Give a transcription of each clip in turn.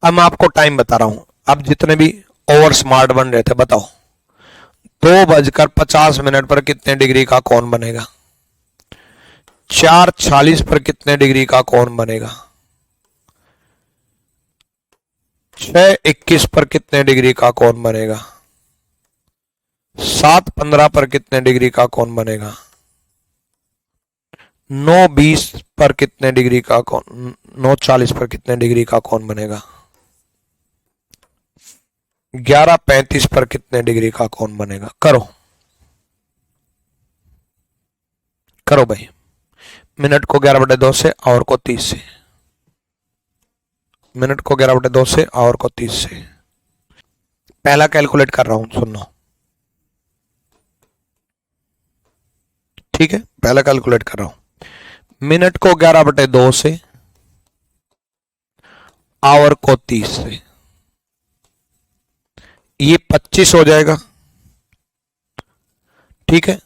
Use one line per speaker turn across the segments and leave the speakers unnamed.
अब मैं आपको टाइम बता रहा हूं, अब जितने भी ओवर स्मार्ट बन रहे थे बताओ 2:50 पर कितने डिग्री का कोण बनेगा? 4:40 पर कितने डिग्री का कोण बनेगा? 6:21 पर कितने डिग्री का कोण बनेगा? 7:15 पर कितने डिग्री का कोण बनेगा? 9:20 पर कितने डिग्री का कोण, 9:40 पर कितने डिग्री का कोण बनेगा? 11:35 पर कितने डिग्री का कोण बनेगा? करो करो भाई। मिनट को 11/2 से, आवर को 30 से। मिनट को 11/2 से, आवर को 30 से। पहला कैलकुलेट कर रहा हूं, सुनो ठीक है। पहला कैलकुलेट कर रहा हूं, मिनट को 11/2 से, आवर को 30 से। ये 25 हो जाएगा, ठीक है,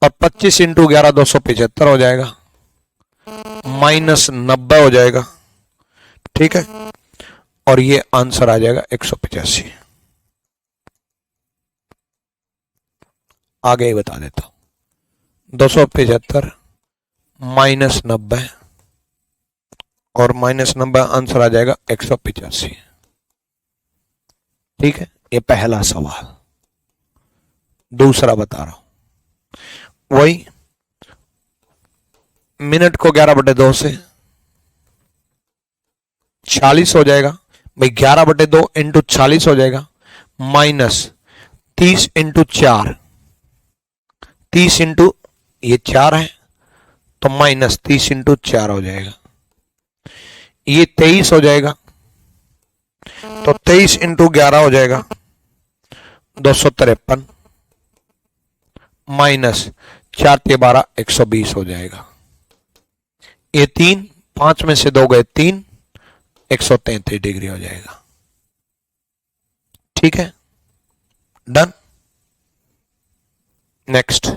और 25 इंटू 11 275 हो जाएगा, -90 हो जाएगा, ठीक है, और ये आंसर आ जाएगा 185। आगे ही बता देता हूं, 275 -90 और -90 आंसर आ जाएगा 185, ठीक है। ये पहला सवाल। दूसरा बता रहा हूं, वही मिनट को 11/2 से 40 हो जाएगा भाई, 11/2 इंटू 40 हो जाएगा, -30 इंटू 4, 30 इंटू ये 4 है तो -30 इंटू 4 हो जाएगा, ये 23 हो जाएगा तो 23 इंटू 11 हो जाएगा 253, -4 × 12 120 हो जाएगा। ये 3, 5 में से 2 गए 3, 133 डिग्री हो जाएगा, ठीक है, डन। नेक्स्ट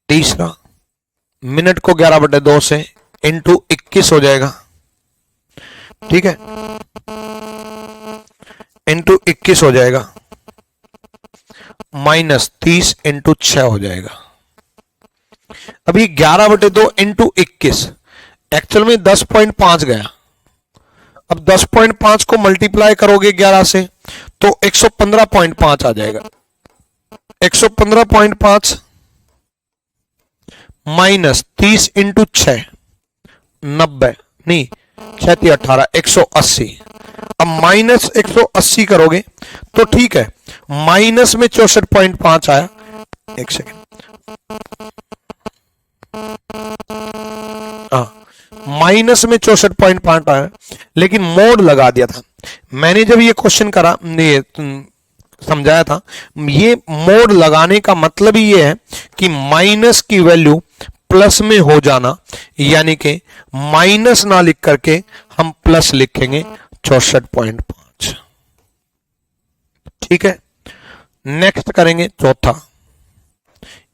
तीसरा, मिनट को 11/2 से इंटू 21 हो जाएगा, ठीक है, इंटू 21 हो जाएगा, -30 इंटू 6 हो जाएगा। अभी 11/2 इंटू 21 एक्चुअल में 10.5 गया। अब 10.5 को मल्टीप्लाई करोगे 11 से तो 115.5 आ जाएगा। 115.5 -30 इंटू 6 90, नहीं 6 18 180। अब -180 करोगे तो ठीक है, माइनस में 64.5 आया। एक सेकेंड, माइनस में 64.5 आया, लेकिन मोड लगा दिया था मैंने जब ये क्वेश्चन करा, ये समझाया था। ये मोड लगाने का मतलब ही ये है कि माइनस की वैल्यू प्लस में हो जाना, यानी कि माइनस ना लिख करके हम प्लस लिखेंगे 64.5, ठीक है। नेक्स्ट करेंगे चौथा,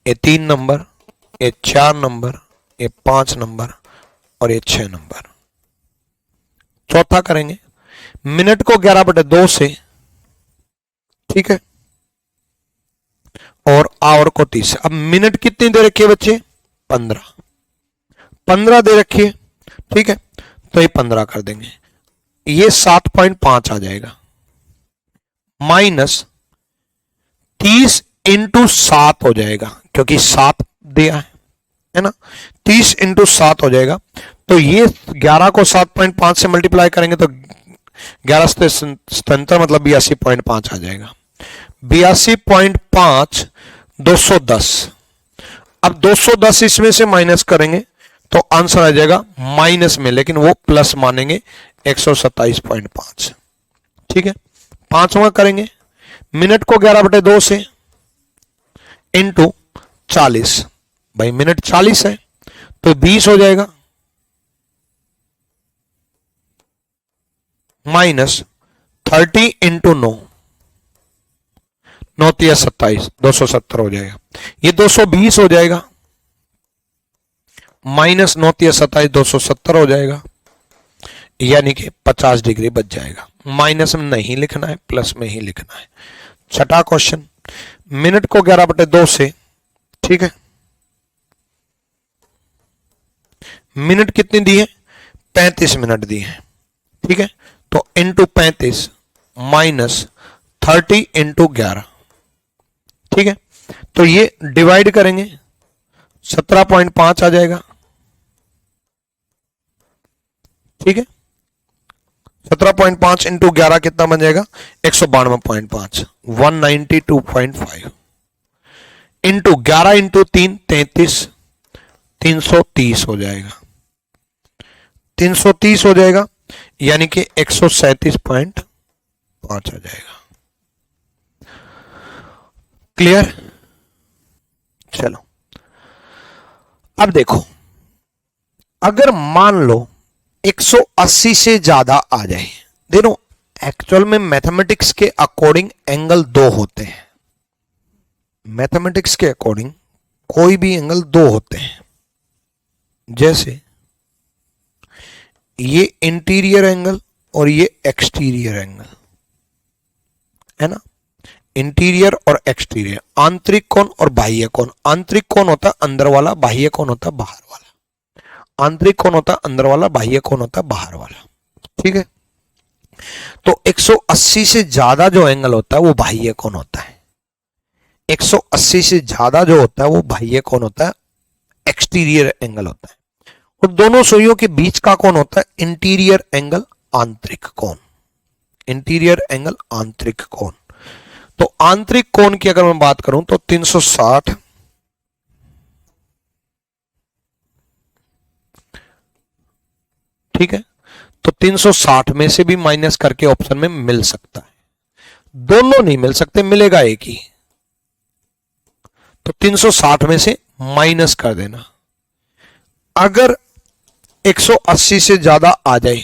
ये 3 नंबर, ये 4 नंबर, ये 5 नंबर और ये 6 नंबर। चौथा करेंगे मिनट को 11/2 से, ठीक है, और आवर को 30। अब मिनट कितनी दे रखी है बच्चे? 15 दे रखी है, ठीक है, तो ये 15 कर देंगे, ये 7.5 आ जाएगा, -30 इंटू 7 हो जाएगा, क्योंकि 7 दिया है ना, 30 इंटू 7 हो जाएगा। तो ये 11 को 7.5 से मल्टीप्लाई करेंगे तो 11 77 मतलब 82.5 आ जाएगा। 82.5 210। अब 210 इसमें से माइनस करेंगे तो आंसर आ जाएगा माइनस में, लेकिन वो प्लस मानेंगे 127.5, ठीक है। पांचवा करेंगे मिनट को 11/2 से इंटू 40, भाई मिनट 40 है तो 20 हो जाएगा, -30 इंटू 9, 9 × 27 270 हो जाएगा, ये 220 हो जाएगा, -9 × 27 270 हो जाएगा, यानी कि 50 डिग्री बच जाएगा। माइनस में नहीं लिखना है, प्लस में ही लिखना है। छठा क्वेश्चन, मिनट को 11/2 से, ठीक है, मिनट कितनी दी है? 35 मिनट दी है, ठीक है। तो इंटू 35 माइनस 30 इंटू 11, ठीक है। तो ये डिवाइड करेंगे 17.5 आ जाएगा, ठीक है। 17.5 इंटू 11 कितना बन जाएगा? 192.5, 192.5 इंटू 11 इंटू 3 33, 330 हो जाएगा, 330 हो जाएगा, यानी कि 137.5 आ जाएगा। क्लियर? चलो अब देखो, अगर मान लो 180 से ज्यादा आ जाए, देखो एक्चुअल में मैथमेटिक्स के अकॉर्डिंग एंगल 2 होते हैं। मैथमेटिक्स के अकॉर्डिंग कोई भी एंगल 2 होते हैं। जैसे ये इंटीरियर एंगल और ये एक्सटीरियर एंगल है ना, इंटीरियर और एक्सटीरियर, आंतरिक कोण और बाह्य कोण। आंतरिक कोण होता है अंदर वाला, बाह्य कोण होता है बाहर वाला। आंतरिक कोण होता है अंदर वाला, बाह्य कोण होता है बाहर वाला, ठीक है। तो 180 से ज्यादा जो एंगल होता है वो बाह्य कोण होता है। 180 से ज्यादा जो होता है वो बाह्य कोण होता है, एक्सटीरियर एंगल होता है। और दोनों सुइयों के बीच का कोण होता है इंटीरियर एंगल, आंतरिक कोण। इंटीरियर एंगल, आंतरिक कोण। तो आंतरिक कोण की अगर मैं बात करूं तो 360, ठीक है। तो 360 में से भी माइनस करके ऑप्शन में मिल सकता है, दोनों नहीं मिल सकते, मिलेगा एक ही। तो 360 में से माइनस कर देना। अगर 180 से ज्यादा आ जाए,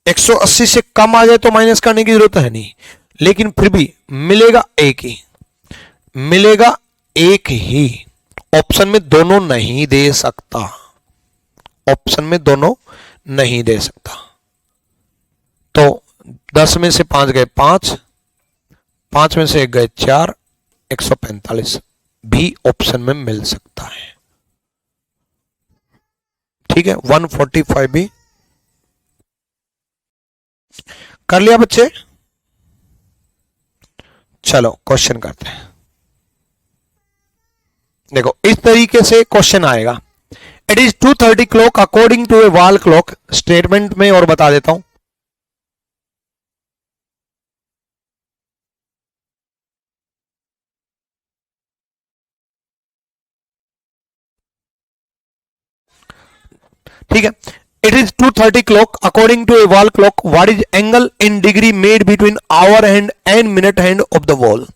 180 से कम आ जाए तो माइनस करने की जरूरत है नहीं, लेकिन फिर भी मिलेगा एक ही, मिलेगा एक ही। ऑप्शन में दोनों नहीं दे सकता, ऑप्शन में दोनों नहीं दे सकता। तो 10 में से 5 गए 5, 5 में से 1 गए 4, 145 भी ऑप्शन में मिल सकता है, ठीक है। 145 भी कर लिया बच्चे। चलो क्वेश्चन करते हैं। देखो इस तरीके से क्वेश्चन आएगा। It is 2:30 clock according to a wall clock. Statement में और बता देता हूं, ठीक है। It is 2:30 clock according to a wall clock, what is angle in degree made between hour hand and minute hand of the wall.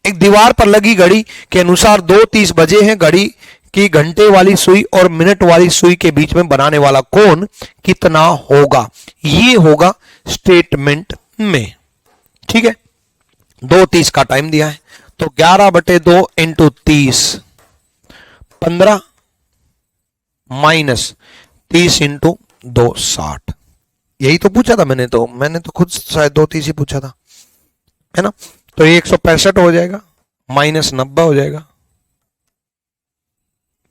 एक दीवार पर लगी घड़ी के अनुसार 2:30 बजे हैं, घड़ी की घंटे वाली सुई और मिनट वाली सुई के बीच में बनाने वाला कोण कितना होगा? ये होगा स्टेटमेंट में, ठीक है। 2:30 का टाइम दिया है, तो 11/2 इंटू 30 15 माइनस 30 इंटू 2 60। यही तो पूछा था मैंने तो खुद शायद 2:30 ही पूछा था, है ना। तो ये 165 हो जाएगा, माइनस 90 हो जाएगा,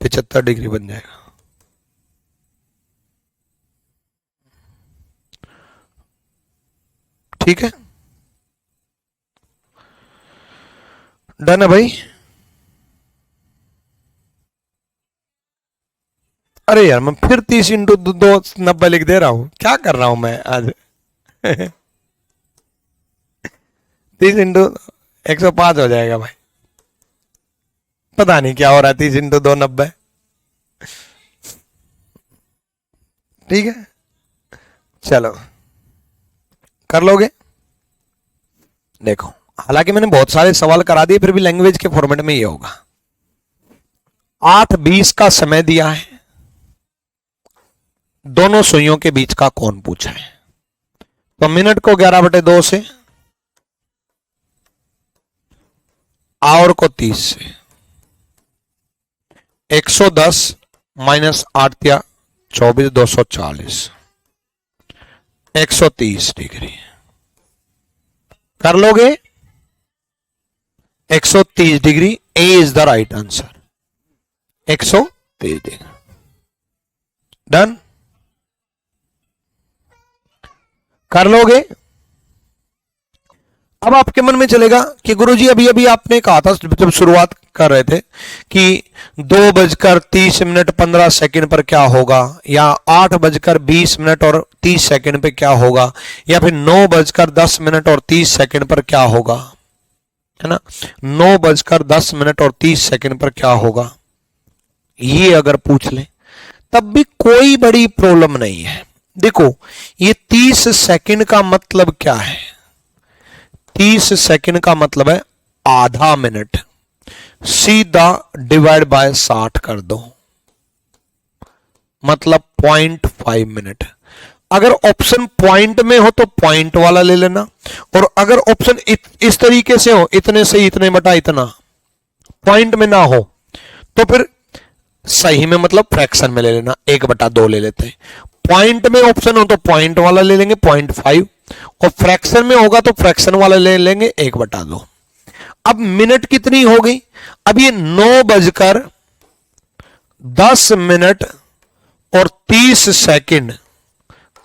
75 डिग्री बन जाएगा। ठीक है, डन है भाई। अरे यार मैं फिर 30 इंटू 290 लिख दे रहा हूं, क्या कर रहा हूं मैं आज। 30 इंटू 105 हो जाएगा भाई, पता नहीं क्या हो रहा है। 30 इंटू 290, ठीक है। चलो कर लोगे। देखो हालांकि मैंने बहुत सारे सवाल करा दिए, फिर भी लैंग्वेज के फॉर्मेट में ये होगा। 8:20 का समय दिया है, दोनों सुइयों के बीच का कोण पूछा है। तो मिनट को 11/2 से, आवर को 30 से, 110 माइनस 8 या 24 240 130 डिग्री। कर लोगे? 130 degree. A is the right answer, 130 degree. Done? कर लोगे? अब आपके मन में चलेगा कि गुरुजी अभी अभी आपने कहा था जब शुरुआत कर रहे थे कि 2:30 पर क्या होगा, या 8:20 और 30 पे क्या होगा, या फिर 9:10 पर क्या होगा, है ना, 9:10 पर क्या होगा, ये अगर पूछ ले तब भी कोई बड़ी प्रॉब्लम नहीं है। देखो ये 30 सेकंड का मतलब क्या है? 30 सेकंड का मतलब है आधा मिनट, सीधा डिवाइड बाय 60 कर दो, मतलब 0.5 मिनट। अगर ऑप्शन पॉइंट में हो तो पॉइंट वाला ले लेना, और अगर ऑप्शन इस तरीके से हो, इतने से इतने बटा इतना, पॉइंट में ना हो, तो फिर सही में मतलब फ्रैक्शन में ले लेना, 1/2 ले लेते हैं। पॉइंट में ऑप्शन हो तो पॉइंट वाला ले लेंगे 0.5, और फ्रैक्शन में होगा तो फ्रैक्शन वाला ले लेंगे 1/2। अब मिनट कितनी हो गई? अब ये 9:10 और 30 सेकंड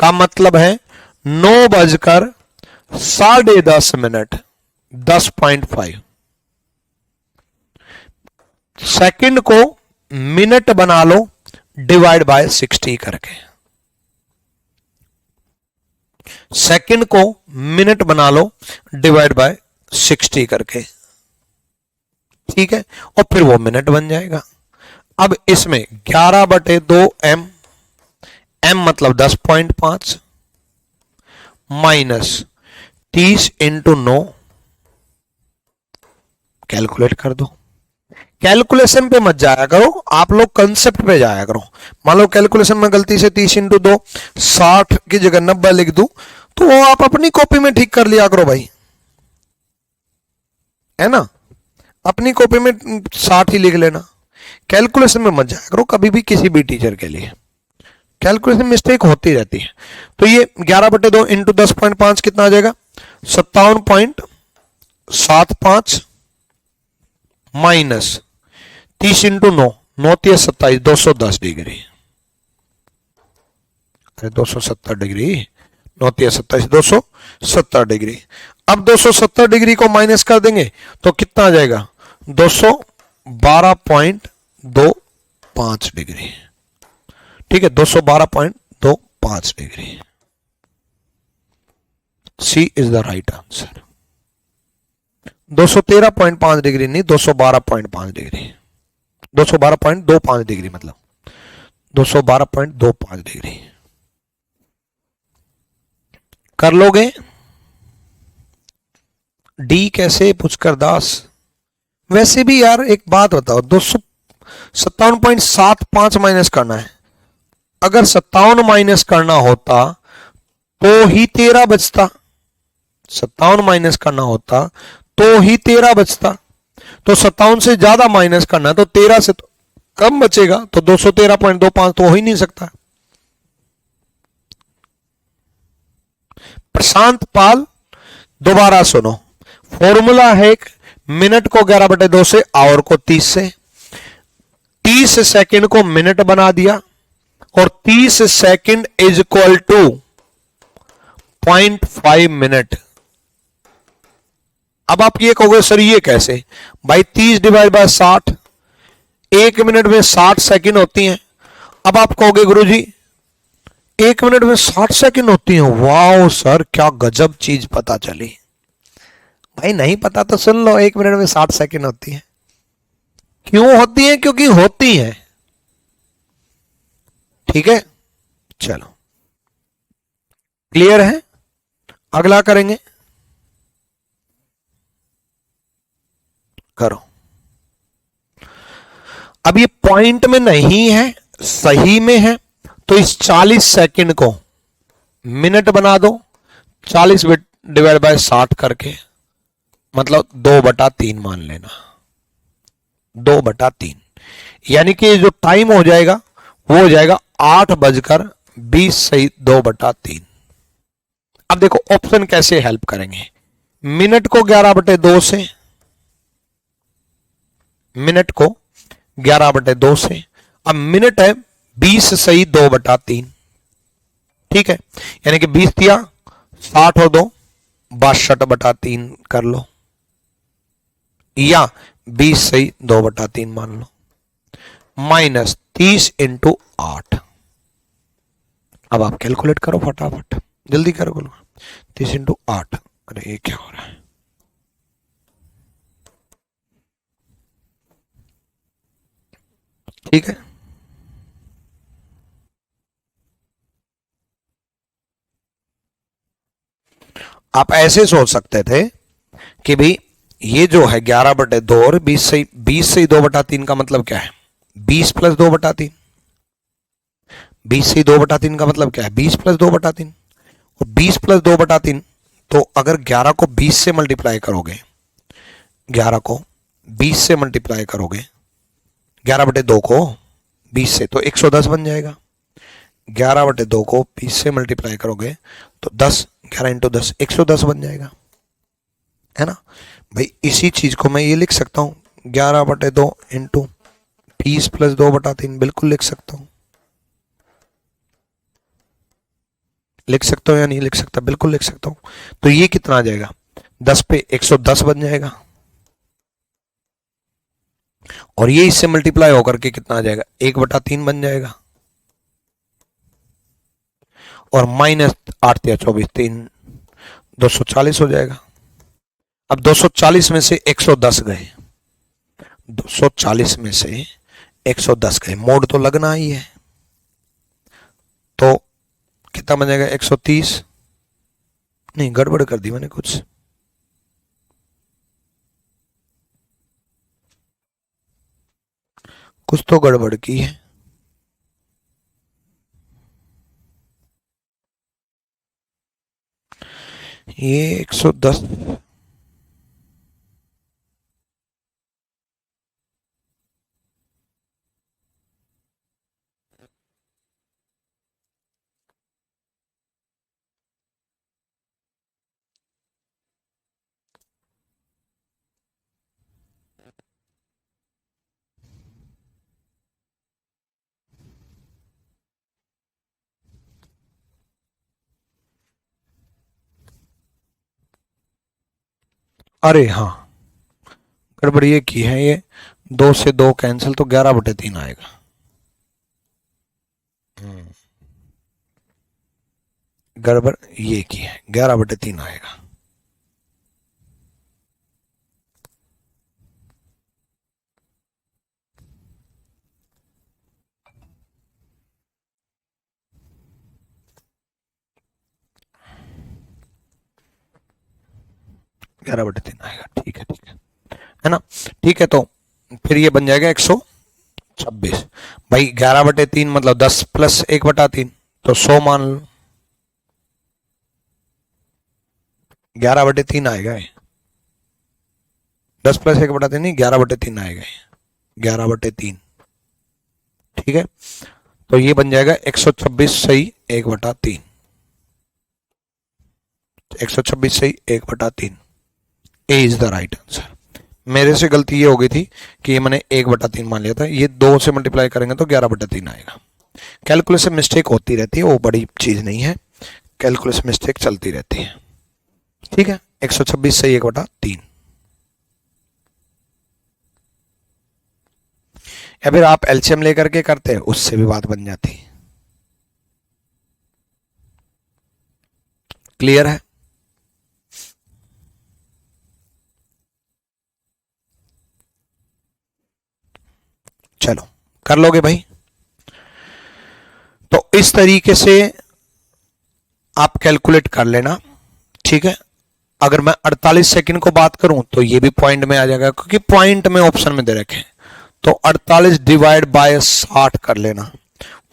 का मतलब है 9:10:30, 10.5 सेकंड को मिनट बना लो डिवाइड बाय 60 करके। सेकंड को मिनट बना लो डिवाइड बाय 60 करके, ठीक है, और फिर वो मिनट बन जाएगा। अब इसमें 11/2 m, m मतलब 10.5 माइनस 30 × 9, कैलकुलेट कर दो। कैलकुलेशन पे मत जाया करो, आप लोग कंसेप्ट पे जाया करो। मान लो कैलकुलेशन में गलती से 30 × 2 60 की जगह 90 लिख दूं, तो वो आप अपनी कॉपी में ठीक कर लिया करो भाई, है ना, अपनी कॉपी में 60 ही लिख लेना। कैलकुलेशन में मत जाया करो कभी भी, किसी भी टीचर के लिए कैलकुलेशन मिस्टेक होती रहती है। तो ये 11/2 × 10.5 कितना आ जाएगा? 57.75 माइनस 30 × 9, 9 × 27, 210 डिग्री। अरे 270 डिग्री, 9 × 27, 270 डिग्री। अब 270 डिग्री को माइनस कर देंगे तो कितना आ जाएगा? 212.25 डिग्री, ठीक है, 212.25 degree. C is the right answer. 213.5 degree नहीं, 212.5 डिग्री, 212.25 डिग्री, मतलब 212.25 डिग्री। कर लोगे? डी कैसे पुष्कर दास? वैसे भी यार एक बात बताओ, 257.75 माइनस करना है। अगर 57 माइनस करना होता तो ही 13 बचता, 57 माइनस करना होता तो ही 13 बचता। तो 57 से ज्यादा माइनस करना है तो 13 से तो कम बचेगा, तो 213.25 तो हो ही नहीं सकता। प्रशांत पाल, दोबारा सुनो, फॉर्मूला है एक, मिनट को 11/2 से, आवर को 30 से, 30 सेकंड को मिनट बना दिया, और 30 second is equal to 0.5 minute. अब आप ये कहोगे सर ये कैसे भाई? 30 डिवाइड बाय 60, 1 मिनट में 60 सेकंड होती हैं। अब आप कहोगे गुरुजी 1 मिनट में 60 सेकंड होती हैं, वाह सर क्या गजब चीज पता चली। भाई नहीं पता तो सुन लो, 1 मिनट में 60 सेकंड होती है। क्यों होती है? क्योंकि होती है, ठीक है। चलो क्लियर है? अगला करेंगे, करो। अब ये पॉइंट में नहीं है, सही में है, तो इस 40 सेकंड को मिनट बना दो, 40 डिवाइड बाय 60 करके, मतलब 2/3 मान लेना, 2/3, यानी कि जो टाइम हो जाएगा वो हो जाएगा 8:20 सही 2/3। अब देखो ऑप्शन कैसे हेल्प करेंगे। मिनट को 11/2 से, मिनट को 11/2 से, अब मिनट है 20 सही 2/3, ठीक है, यानी कि 20 दिया 60 और 2 62/3 कर लो, या 20 सही 2/3 मान लो, माइनस 30 इंटू 8। अब आप कैलकुलेट करो फटाफट, जल्दी करो, बोलो 30 इंटू 8। अरे ये क्या हो रहा है, ठीक है। आप ऐसे सोच सकते थे कि भाई ये जो है 11/2 और 20 से 2/3 का मतलब क्या है, 20 प्लस 2/3। 20 से 2/3 का मतलब क्या है, 20 प्लस 2/3, और 20 प्लस 2/3, तो अगर 11 को 20 से मल्टीप्लाई करोगे, 11 को 20 से मल्टीप्लाई करोगे, 11/2 को 20 से, तो 110 बन जाएगा। 11/2 को 20 से मल्टीप्लाई करोगे तो 10, 11 इंटू 10 110 बन जाएगा, है ना भाई। इसी चीज को मैं ये लिख सकता हूं 11/2 इंटू 20 प्लस 2/3, बिल्कुल लिख सकता हूं, लिख सकता हूं या नहीं लिख सकता, बिल्कुल लिख सकता हूं। तो ये कितना आ जाएगा, 10 पे 110 बन जाएगा, और ये इससे मल्टीप्लाई होकर के कितना आ जाएगा, 1/3 बन जाएगा, और माइनस 8 या 24 3 240 हो जाएगा। अब 240 में से 110 गए, 240 में से 110 गए, मोड तो लगना ही है, तो कितना बन जाएगा, 130। नहीं, गड़बड़ कर दी मैंने कुछ तो गड़बड़ की है। ये 110, अरे हाँ, गड़बड़ ये की है, ये 2 से 2 कैंसिल, तो 11/3 आएगा। गड़बड़ ये की है, 11/3 आएगा। ग्यारह बटे तीन आएगा, ठीक है, ठीक है ना, ठीक है। तो फिर ये बन जाएगा 126 भाई। 11/3 मतलब 10 प्लस 1/3, तो 100 मान लो, 11/3 आएगा ये, 10 प्लस 1/3 नहीं, 11/3 आएगा, 11/3, ठीक है। तो ये बन जाएगा 126 सही 1/3, 126 सही 1/3, ए इज द राइट आंसर। मेरे से गलती ये हो गई थी कि ये मैंने 1/3 मान लिया था, ये 2 से मल्टीप्लाई करेंगे तो 11/3 आएगा। कैलकुलेशन मिस्टेक होती रहती है, वो बड़ी चीज नहीं है, कैलकुलेशन मिस्टेक चलती रहती है, ठीक है। 126 सही 1/3, या फिर आप एलसीएम लेकर के करते हैं, उससे भी बात बन जाती। क्लियर है? चलो कर लोगे भाई। तो इस तरीके से आप कैलकुलेट कर लेना, ठीक है। अगर मैं 48 सेकंड को बात करूं तो ये भी पॉइंट में आ जाएगा, क्योंकि पॉइंट में ऑप्शन में दे रखे हैं। तो 48 डिवाइड बाय 60 कर लेना,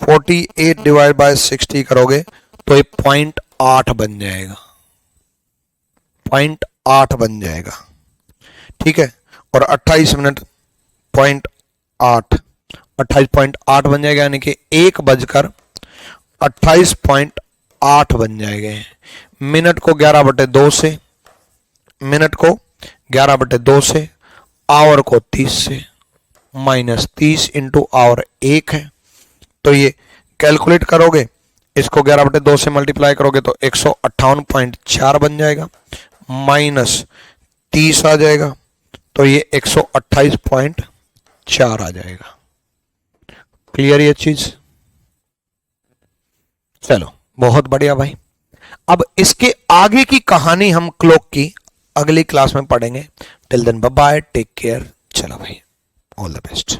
48 डिवाइड बाय 60 करोगे तो ये 0.8 बन जाएगा, 0.8 बन जाएगा, ठीक है। और 28 मिनट 0.8, 28.8 बन जाएगा, यानी कि 1 बजकर 28 8 बन जाएंगे। मिनट को 11/2 से, मिनट को 11/2 से, आवर को 30 से, -30 इंटू आवर 1 है, तो ये कैलकुलेट करोगे, इसको 11/2 से मल्टीप्लाई करोगे तो 158.4 बन जाएगा, -30 आ जाएगा, तो ये 128.4 आ जाएगा। क्लियर ये चीज? चलो बहुत बढ़िया भाई। अब इसके आगे की कहानी हम क्लॉक की अगली क्लास में पढ़ेंगे। Till then bye bye, take care. चलो भाई, ऑल द बेस्ट।